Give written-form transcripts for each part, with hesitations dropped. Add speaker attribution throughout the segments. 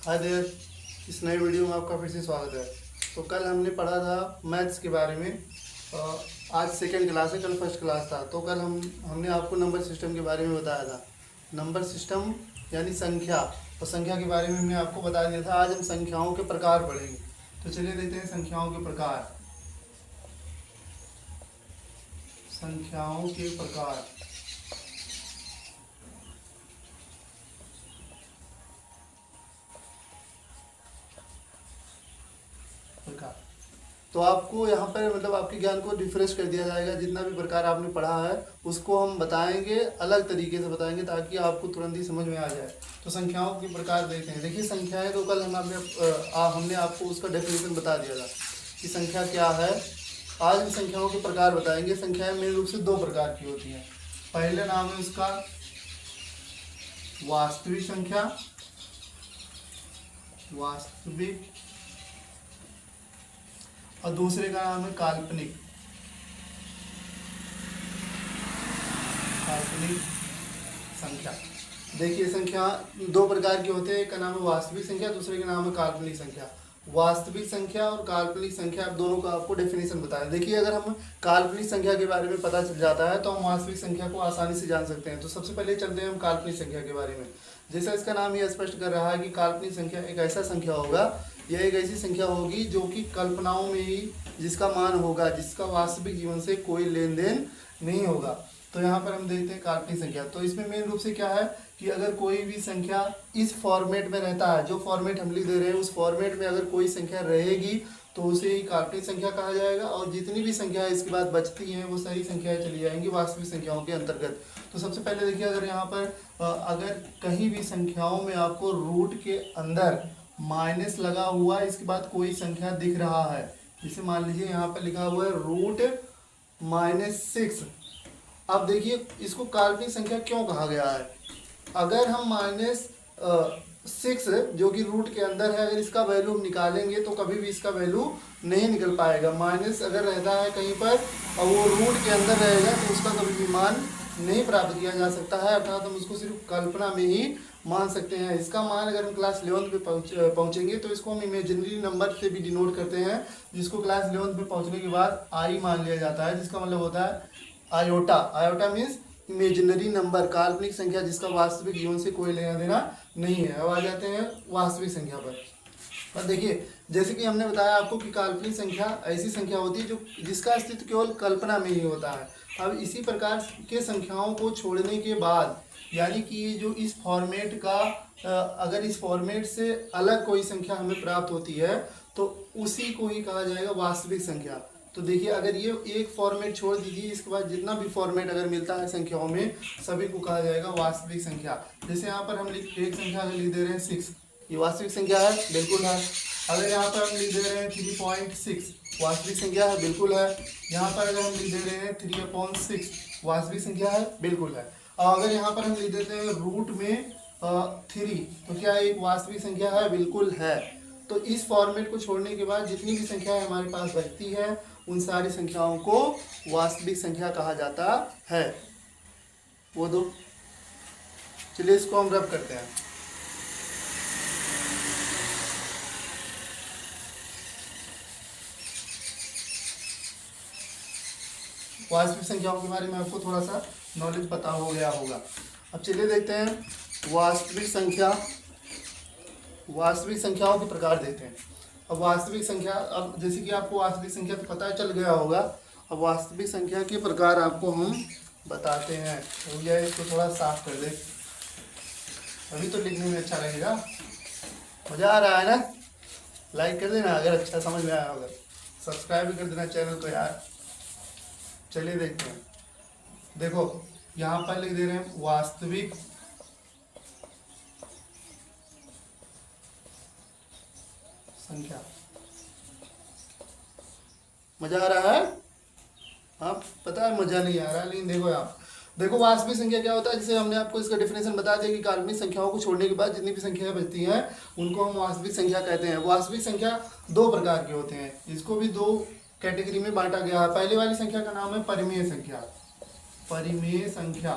Speaker 1: Hi there, इस नए video में आपका फिर से स्वागत है। तो कल हमने पढ़ा था मैथ्स के बारे में। आज सेकेंड क्लास है, कल फर्स्ट क्लास था। तो कल हमने आपको नंबर सिस्टम के बारे में बताया था। नंबर सिस्टम यानी संख्या, और संख्या के बारे में हमने आपको बता दिया था। आज हम संख्याओं के प्रकार पढ़ेंगे। तो चलिए देखते हैं संख्याओं के प्रकार। संख्याओं के प्रकार। प्रकार तो आपको यहाँ पर मतलब आपके ज्ञान को रिफ्रेश कर दिया जाएगा। जितना भी प्रकार आपने पढ़ा है उसको हम बताएंगे, अलग तरीके से बताएंगे ताकि आपको तुरंत ही समझ में आ जाए। तो संख्याओं के प्रकार देखते हैं। देखिए संख्याएं तो कल हमने आपको उसका डेफिनेशन बता दिया था कि संख्या क्या है। आज हम संख्याओं के प्रकार बताएंगे। संख्याएं मेन रूप से दो प्रकार की होती हैं। पहले नाम है उसका वास्तविक संख्या, वास्तविक, और दूसरे का नाम है काल्पनिक, काल्पनिक संख्या। देखिए संख्या दो प्रकार के होते हैं। एक का नाम है वास्तविक संख्या, दूसरे का नाम है काल्पनिक संख्या। वास्तविक संख्या और काल्पनिक संख्या, आप दोनों का आपको डेफिनेशन बताया। देखिए अगर हम काल्पनिक संख्या के बारे में पता चल जाता है तो हम वास्तविक संख्या को आसानी से जान सकते हैं। तो सबसे पहले चलते हैं हम काल्पनिक संख्या के बारे में। जैसा इसका नाम ये स्पष्ट कर रहा है कि काल्पनिक संख्या एक ऐसा संख्या होगा, यह एक ऐसी संख्या होगी जो कि कल्पनाओं में ही जिसका मान होगा, जिसका वास्तविक जीवन से कोई लेन देन नहीं होगा। तो यहाँ पर हम देखते हैं काल्पनिक संख्या। तो इसमें मेन रूप से क्या है कि अगर कोई भी संख्या इस फॉर्मेट में रहता है, जो फॉर्मेट हम लिख दे रहे हैं उस फॉर्मेट में अगर कोई संख्या रहेगी तो उसे ही काल्पनिक संख्या कहा जाएगा। और जितनी भी संख्या इसके बाद बचती हैं वो सारी संख्याएं चली जाएंगी वास्तविक संख्याओं के अंतर्गत। तो सबसे पहले देखिए, अगर यहाँ पर अगर कहीं भी संख्याओं में आपको रूट के अंदर माइनस लगा हुआ है, इसके बाद कोई संख्या दिख रहा है, जैसे मान लीजिए यहाँ पर लिखा हुआ है √-6। अब देखिए इसको काल्पनिक संख्या क्यों कहा गया है। अगर हम -6 जो कि रूट के अंदर है, अगर इसका वैल्यू निकालेंगे तो कभी भी इसका वैल्यू नहीं निकल पाएगा। माइनस अगर रहता है कहीं पर और वो रूट के अंदर रहेगा तो उसका कभी भी मान नहीं प्राप्त किया जा सकता है, अर्थात हम उसको सिर्फ कल्पना में ही मान सकते हैं। इसका मान अगर हम क्लास 11 पे पहुंचेंगे तो इसको हम इमेजिनरी नंबर से भी डिनोट करते हैं, जिसको क्लास 11 पे पहुंचने के बाद आई मान लिया जाता है, जिसका मतलब होता है iota. Iota means imaginary number, काल्पनिक संख्या जिसका वास्तविक जीवन से कोई लेना देना नहीं है। अब आ जाते हैं वास्तविक संख्या पर। और देखिए जैसे कि हमने बताया आपको कि काल्पनिक संख्या ऐसी संख्या होती है जो जिसका अस्तित्व केवल कल्पना में ही होता है। अब इसी प्रकार के संख्याओं को छोड़ने के बाद, यानी कि ये जो इस फॉर्मेट का अगर इस फॉर्मेट से अलग कोई संख्या हमें प्राप्त होती है तो उसी को ही कहा जाएगा वास्तविक संख्या। तो देखिए अगर ये एक फॉर्मेट छोड़ दीजिए, इसके बाद जितना भी फॉर्मेट अगर मिलता है संख्याओं में सभी को कहा जाएगा वास्तविक संख्या। जैसे यहाँ पर हम एक संख्या अगर लिख दे रहे हैं 6, ये वास्तविक संख्या है, बिल्कुल है। अगर यहाँ पर हम लिख दे रहे हैं 3.6, वास्तविक संख्या है, बिल्कुल है। यहाँ पर अगर हम लिख दे रहे हैं 3/6, वास्तविक संख्या है, बिल्कुल है। और अगर यहाँ पर हम लिख देते हैं रूट में 3, तो क्या एक वास्तविक संख्या है, बिल्कुल है। तो इस फॉर्मेट को छोड़ने के बाद जितनी भी संख्याएं हमारे पास बचती है उन सारी संख्याओं को वास्तविक संख्या कहा जाता है। वो दो, चलिए इसको हम रब करते हैं। वास्तविक संख्याओं के बारे में आपको थोड़ा सा नॉलेज पता हो गया होगा। अब चलिए देखते हैं वास्तविक संख्या, वास्तविक संख्याओं के प्रकार देखते हैं। अब वास्तविक संख्या, अब जैसे कि आपको वास्तविक संख्या तो पता चल गया होगा, अब वास्तविक संख्या के प्रकार आपको हम बताते हैं। तो भैया इसको थोड़ा साफ कर दे, अभी तो लिखने में अच्छा लगेगा। मज़ा आ रहा है ना? लाइक कर देना अगर अच्छा समझ में आया होगा, सब्सक्राइब भी कर देना चैनल को यार। चलिए देखते हैं। देखो यहाँ पर लिख दे रहे हैं वास्तविक संख्या। मजा आ रहा है? हाँ पता है मजा नहीं आ रहा, लेकिन देखो आप देखो वास्तविक संख्या क्या होता है। जैसे हमने आपको इसका डेफिनेशन बता दिया कि काल्पनिक संख्याओं को छोड़ने के बाद जितनी भी संख्याएं बचती हैं उनको हम वास्तविक संख्या कहते हैं। वास्तविक संख्या दो प्रकार के होते हैं, इसको भी दो कैटेगरी में बांटा गया है। पहले वाली संख्या का नाम है परिमेय संख्या। परिमेय संख्या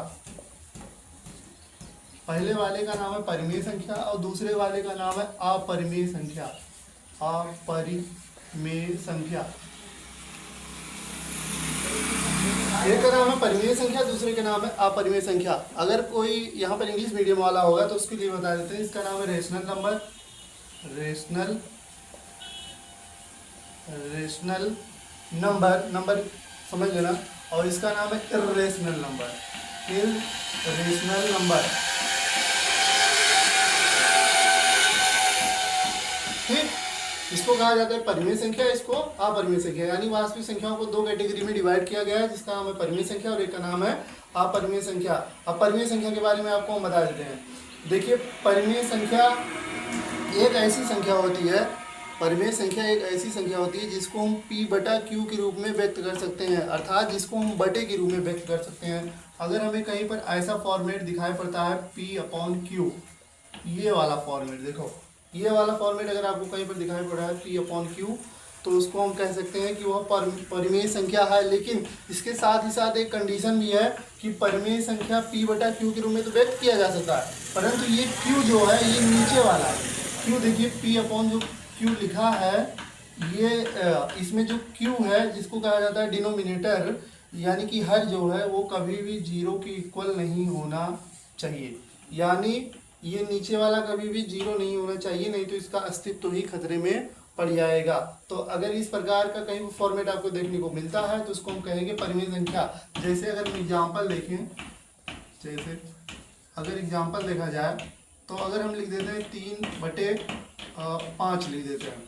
Speaker 1: पहले वाले का नाम है परिमेय संख्या और दूसरे वाले का नाम है अपरिमेय संख्या। अपरिमेय संख्या, एक का नाम है परिमेय संख्या, दूसरे का नाम है अपरिमेय संख्या। अगर कोई यहाँ पर इंग्लिश मीडियम वाला होगा तो उसके लिए बता देते हैं, इसका नाम है रेशनल नंबर, रेशनल नंबर समझ लेना, और इसका नाम है इर्रेशनल नंबर, इर्रेशनल नंबर। ठीक, इसको कहा जाता है परिमेय संख्या, इसको अपरिमेय संख्या। यानी वास्तविक संख्याओं को दो कैटेगरी में डिवाइड किया गया है, जिसका नाम है परिमेय संख्या और एक का नाम है अपरिमेय संख्या। अब परिमेय संख्या के बारे में आपको हम बता देते हैं। देखिए, परिमेय संख्या एक ऐसी संख्या होती है, परिमेय संख्या एक ऐसी संख्या होती है जिसको हम P/Q के रूप में व्यक्त कर सकते हैं, अर्थात जिसको हम बटे के रूप में व्यक्त कर सकते हैं। अगर हमें कहीं पर ऐसा फॉर्मेट दिखाई पड़ता है P/Q, ये वाला फॉर्मेट, देखो ये वाला फॉर्मेट अगर आपको कहीं पर दिखाई पड़ रहा है P/Q, तो उसको हम कह सकते हैं कि वह परिमेय संख्या है। लेकिन इसके साथ ही साथ एक कंडीशन भी है कि परिमेय संख्या P/Q के रूप में तो व्यक्त किया जा सकता है, परंतु ये Q जो है ये नीचे वाला है। Q देखिए, P/Q लिखा है, ये इसमें जो Q है जिसको कहा जाता है डिनोमिनेटर, यानी कि हर जो है वो कभी भी 0 के इक्वल नहीं होना चाहिए। यानी ये नीचे वाला कभी भी 0 नहीं होना चाहिए, नहीं तो इसका अस्तित्व ही खतरे में पड़ जाएगा। तो अगर इस प्रकार का कहीं फॉर्मेट आपको देखने को मिलता है तो उसको हम कहेंगे परिमेय संख्या। जैसे अगर हम एग्जाम्पल देखें, जैसे अगर एग्जाम्पल देखा जाए तो अगर हम लिख देते हैं 3/5 लिख देते हैं,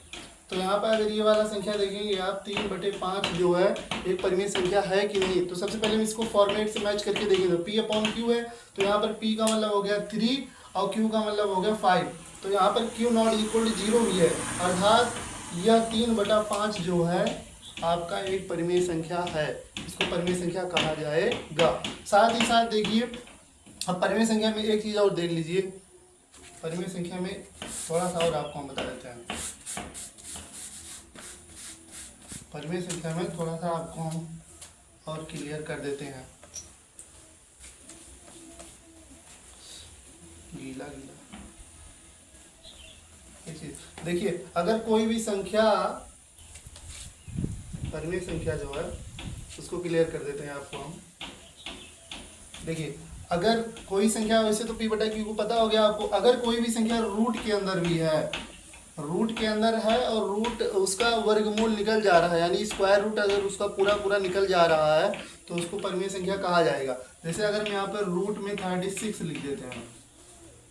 Speaker 1: तो यहाँ पर अगर ये वाला संख्या देखेंगे आप 3/5 जो है एक परिमेय संख्या है कि नहीं। तो सबसे पहले हम इसको फॉर्मेट से मैच करके देखेंगे। तो P/Q है, तो यहाँ पर P का मतलब हो गया 3 और Q का मतलब हो गया 5, तो यहाँ पर Q नॉट इक्वल टू 0 भी है, अर्थात यह 3/5 जो है आपका एक परिमेय संख्या है, इसको परिमेय संख्या कहा जाएगा। साथ ही साथ देखिए, अब परिमेय संख्या में एक चीज़ और देख लीजिए, परिमेय संख्या में थोड़ा सा और आपको हम बता देते हैं। परिमेय संख्या में थोड़ा सा आपको हम और क्लियर कर देते हैं। गीला देखिए, अगर कोई भी संख्या, परिमेय संख्या जो है उसको क्लियर कर देते हैं आपको हम। देखिए, अगर कोई संख्या, वैसे तो P/Q को पता हो गया आपको, अगर कोई भी संख्या रूट के अंदर भी है, रूट के अंदर है और रूट उसका वर्गमूल निकल जा रहा है, यानी स्क्वायर रूट अगर उसका पूरा निकल जा रहा है तो उसको परिमेय संख्या कहा जाएगा। जैसे अगर हम यहाँ पर रूट में 36 लिख देते हैं,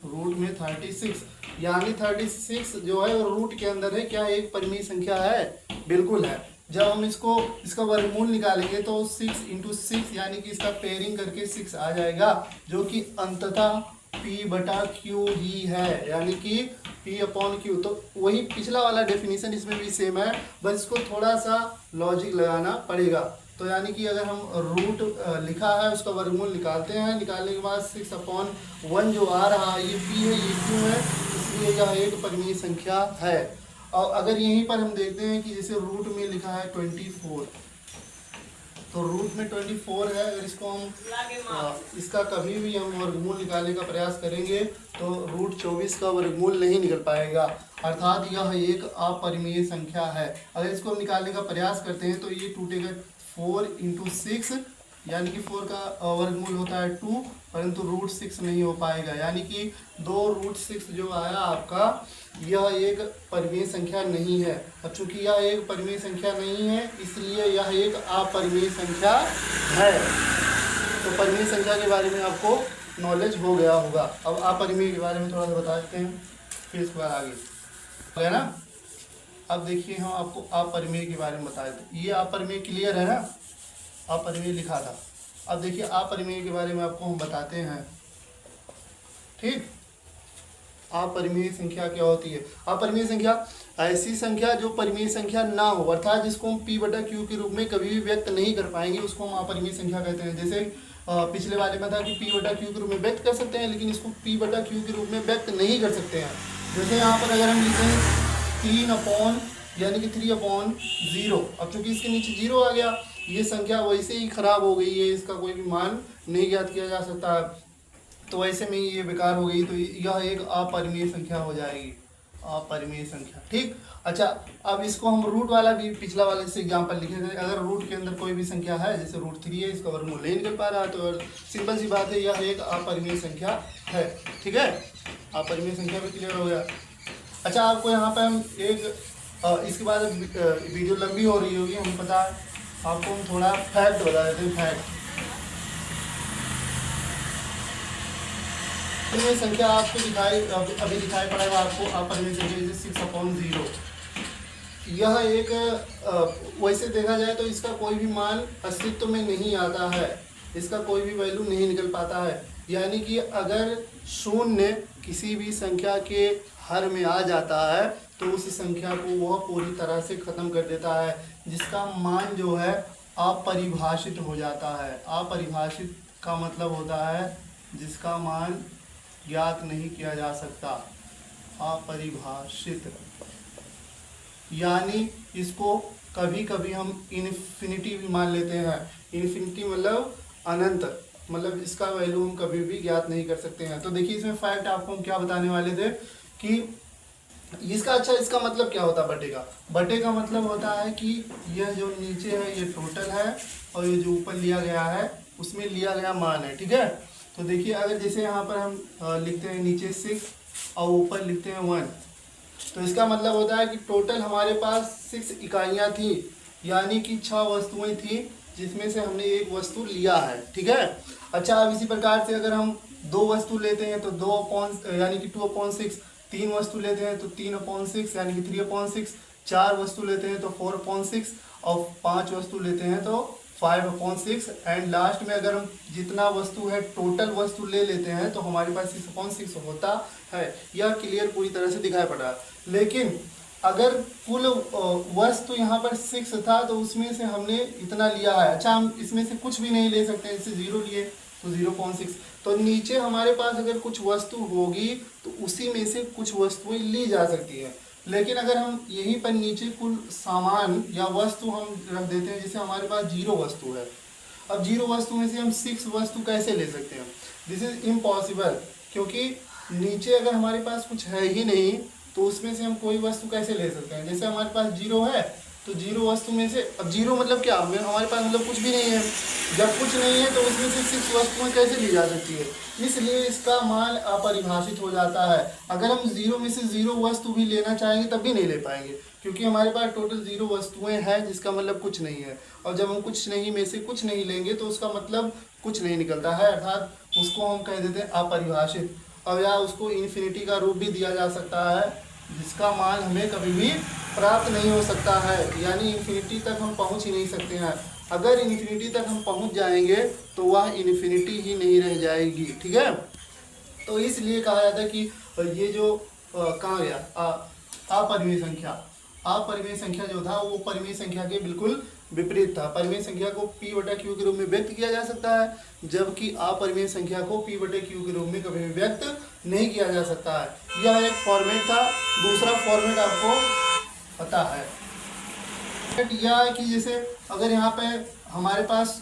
Speaker 1: रूट में 36, यानी 36 जो है वो रूट के अंदर है, क्या एक परिमेय संख्या है? बिल्कुल है। जब हम इसका वर्गमूल निकालेंगे तो 6 × 6 यानी कि इसका पेयरिंग करके 6 आ जाएगा, जो कि अंततः P/Q ही है, यानी कि P/Q। तो वही पिछला वाला डेफिनेशन इसमें भी सेम है, बस इसको थोड़ा सा लॉजिक लगाना पड़ेगा। तो यानी कि अगर हम रूट लिखा है उसका वर्गमूल निकालते हैं, निकालने के बाद 6/1 जो आ रहा है ये P है, ये Q है, इसलिए यह एक परिमेय संख्या है। और अगर यहीं पर हम देखते हैं कि जैसे रूट में लिखा है 24, तो रूट में 24 है, अगर इसको हम इसका कभी भी हम वर्गमूल निकालने का प्रयास करेंगे तो रूट 24 का वर्गमूल नहीं निकल पाएगा, अर्थात यह एक अपरिमेय संख्या है। अगर इसको हम निकालने का प्रयास करते हैं तो ये टूटेगा 4 × 6, यानी कि 4 का वर्गमूल होता है 2, परंतु रूट 6 नहीं हो पाएगा, यानी कि 2√6 जो आया आपका, यह एक परिमेय संख्या नहीं है। अब चूंकि यह एक परिमेय संख्या नहीं है इसलिए यह एक अपरिमेय संख्या है। तो परिमेय संख्या के बारे में आपको नॉलेज हो गया होगा। अब अपरिमेय के बारे में थोड़ा सा बता देते हैं, फिर इसके बाद आगे हो गया ना। अब देखिए, हम आपको अपरिमेय के बारे में बता देते। ये अपरिमेय क्लियर है ना, अपरिमेय लिखा था। अब देखिए अपरिमेय के बारे में आपको हम बताते हैं। ठीक, अपरिमेय संख्या क्या होती है? अपरिमेय संख्या ऐसी संख्या जो परिमेय संख्या ना हो, अर्थात जिसको हम P/Q के रूप में कभी भी व्यक्त नहीं कर पाएंगे, उसको हम अपरिमेय संख्या कहते हैं। जैसे पिछले वाले में था कि P/Q के रूप में व्यक्त कर सकते हैं, लेकिन इसको P/Q के रूप में व्यक्त नहीं कर सकते हैं। जैसे यहाँ पर अगर हम लिखें 3 यानी कि 3/0, अब चूंकि इसके नीचे 0 आ गया, ये संख्या वैसे ही खराब हो गई है, इसका कोई भी मान नहीं ज्ञात किया जा सकता है। तो ऐसे में ये बेकार हो गई, तो यह एक अपरिमेय संख्या हो जाएगी, अपरिमेय संख्या। ठीक। अच्छा, अब इसको हम रूट वाला भी पिछला वाले से एग्जाम्पल लिखे थे। अगर रूट के अंदर कोई भी संख्या है, जैसे √3 है, इसका वर्गमूल नहीं निकल पा रहा है, तो सिंपल सी बात है, यह एक अपरिमेय संख्या है। ठीक है, अपरिमेय संख्या भी क्लियर हो गया। अच्छा, आपको यहाँ पे हम इसके बाद वीडियो लंबी हो रही होगी, हमें पता है, आपको हम थोड़ा फैक्ट बता देते हैं। फैक्ट अपरिमेय संख्या आपको अभी दिखाई पड़ेगा आपको, अपरिमेय संख्या जैसे 6/0। यह एक वैसे देखा जाए तो इसका कोई भी मान अस्तित्व में नहीं आता है, इसका कोई भी वैल्यू नहीं निकल पाता है। यानी कि अगर शून्य किसी भी संख्या के हर में आ जाता है तो उस संख्या को वह पूरी तरह से ख़त्म कर देता है, जिसका मान जो है अपरिभाषित हो जाता है। अपरिभाषित का मतलब होता है जिसका मान ज्ञात नहीं किया जा सकता, अपरिभाषित। यानी इसको कभी कभी हम इन्फिनिटी भी मान लेते हैं। इन्फिनिटी मतलब अनंत, मतलब इसका वैल्यू हम कभी भी ज्ञात नहीं कर सकते हैं। तो देखिए इसमें फैक्ट आपको हम क्या बताने वाले थे कि इसका, अच्छा इसका मतलब क्या होता है बटे का? बटे का मतलब होता है कि यह जो नीचे है ये टोटल है और ये जो ऊपर लिया गया है उसमें लिया गया मान है। ठीक है, तो देखिए अगर जैसे यहाँ पर हम लिखते हैं नीचे 6 और ऊपर लिखते हैं 1, तो इसका मतलब होता है कि टोटल हमारे पास 6 इकाइयाँ थी, यानी कि 6 वस्तुएं थी, जिसमें से हमने एक वस्तु लिया है। ठीक है। अच्छा, अब इसी प्रकार से अगर हम 2 वस्तु लेते हैं तो 2 यानी कि 2/6, 3 वस्तु लेते हैं तो 3/6 यानी कि 3/6, 4 वस्तु लेते हैं तो 4/6 और 5 वस्तु लेते हैं तो 5/6, एंड लास्ट में अगर हम जितना वस्तु है टोटल वस्तु ले लेते हैं तो हमारे पास 6/6 होता है। यह क्लियर पूरी तरह से दिखाई पड़ रहा है। लेकिन अगर कुल वस्तु यहाँ पर 6 था तो उसमें से हमने इतना लिया है। अच्छा, हम इसमें से कुछ भी नहीं ले सकते, इससे 0 लिए तो 0.6। तो नीचे हमारे पास अगर कुछ वस्तु होगी तो उसी में से कुछ वस्तुएं ली जा सकती हैं। लेकिन अगर हम यहीं पर नीचे कुल सामान या वस्तु हम रख देते हैं, जैसे हमारे पास 0 वस्तु है, अब 0 वस्तु में से हम 6 वस्तु कैसे ले सकते हैं? दिस इज इम्पॉसिबल, क्योंकि नीचे अगर हमारे पास कुछ है ही नहीं तो उसमें से हम कोई वस्तु कैसे ले सकते हैं? जैसे हमारे पास 0 है तो 0 वस्तु में से, अब 0 मतलब क्या, हमारे पास मतलब कुछ भी नहीं है। जब कुछ नहीं है तो उसमें से 6 वस्तुएं कैसे ली जा सकती है? इसलिए इसका मान अपरिभाषित हो जाता है। अगर हम 0 में से 0 वस्तु भी लेना चाहेंगे तब भी नहीं ले पाएंगे, क्योंकि हमारे पास टोटल 0 वस्तुएं हैं, जिसका मतलब कुछ नहीं है। और जब हम कुछ नहीं में से कुछ नहीं लेंगे तो उसका मतलब कुछ नहीं निकलता है, अर्थात उसको हम कह देते हैं अपरिभाषित। और या उसको इन्फिनिटी का रूप भी दिया जा सकता है, जिसका मान हमें कभी भी प्राप्त नहीं हो सकता है, यानी इन्फिनिटी तक हम पहुंच ही नहीं सकते हैं। अगर इन्फिनिटी तक हम पहुंच जाएंगे तो वह इन्फिनिटी ही नहीं रह जाएगी। ठीक है, तो इसलिए कहा जाता है कि ये जो कहाँ गया अपरिमेय संख्या, अपरिमेय संख्या जो था वो परिमेय संख्या के बिल्कुल विपरीत था। परिमेय संख्या को P/Q के रूप में व्यक्त किया जा सकता है, जबकि अपरिमेय संख्या को P/Q के रूप में कभी भी व्यक्त नहीं किया जा सकता है। यह एक फॉर्मेट था। दूसरा फॉर्मेट आपको पता है, यह है कि जैसे अगर यहाँ पे हमारे पास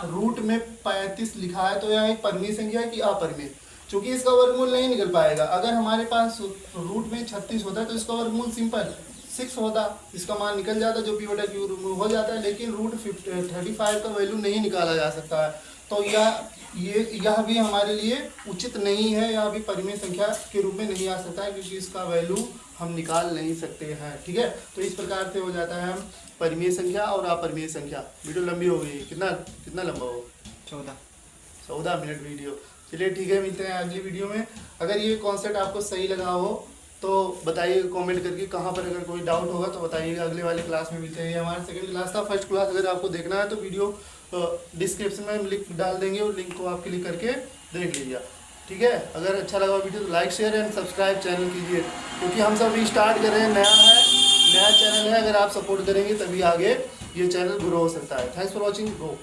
Speaker 1: रूट में 35 लिखा है तो यह एक परिमेय संख्या है कि अपरिमेय, चूंकि इसका वर्गमूल नहीं निकल पाएगा। अगर हमारे पास रूट में 36 होता है तो इसका वर्गमूल सिंपल 6 होता, इसका मान निकल जाता जो P/Q हो जाता है। लेकिन रूट 35 का वैल्यू नहीं निकाला जा सकता है, तो यह भी हमारे लिए उचित नहीं है, यह भी परिमेय संख्या के रूप में नहीं आ सकता है, क्योंकि इसका वैल्यू हम निकाल नहीं सकते हैं। ठीक है, तो इस प्रकार से हो जाता है परिमेय संख्या और अपरिमेय संख्या। वीडियो लंबी हो गई, कितना लंबा हो? 14 मिनट वीडियो। चलिए ठीक है, मिलते हैं अगली वीडियो में। अगर ये कॉन्सेप्ट आपको सही लगा हो तो बताइएगा कमेंट करके, कहाँ पर अगर कोई डाउट होगा तो बताइएगा। अगले वाले क्लास में मिलते हैं। ये हमारा सेकंड क्लास था। फर्स्ट क्लास अगर आपको देखना है तो वीडियो डिस्क्रिप्शन में लिंक डाल देंगे, और लिंक को आप क्लिक करके देख लीजिए। ठीक है, अगर अच्छा लगा वीडियो तो like share and subscribe channel कीजिए, क्योंकि हम सब अभी स्टार्ट कर रहे हैं, नया चैनल है। अगर आप सपोर्ट करेंगे तभी आगे ये चैनल ग्रो हो सकता है। Thanks for watching, go.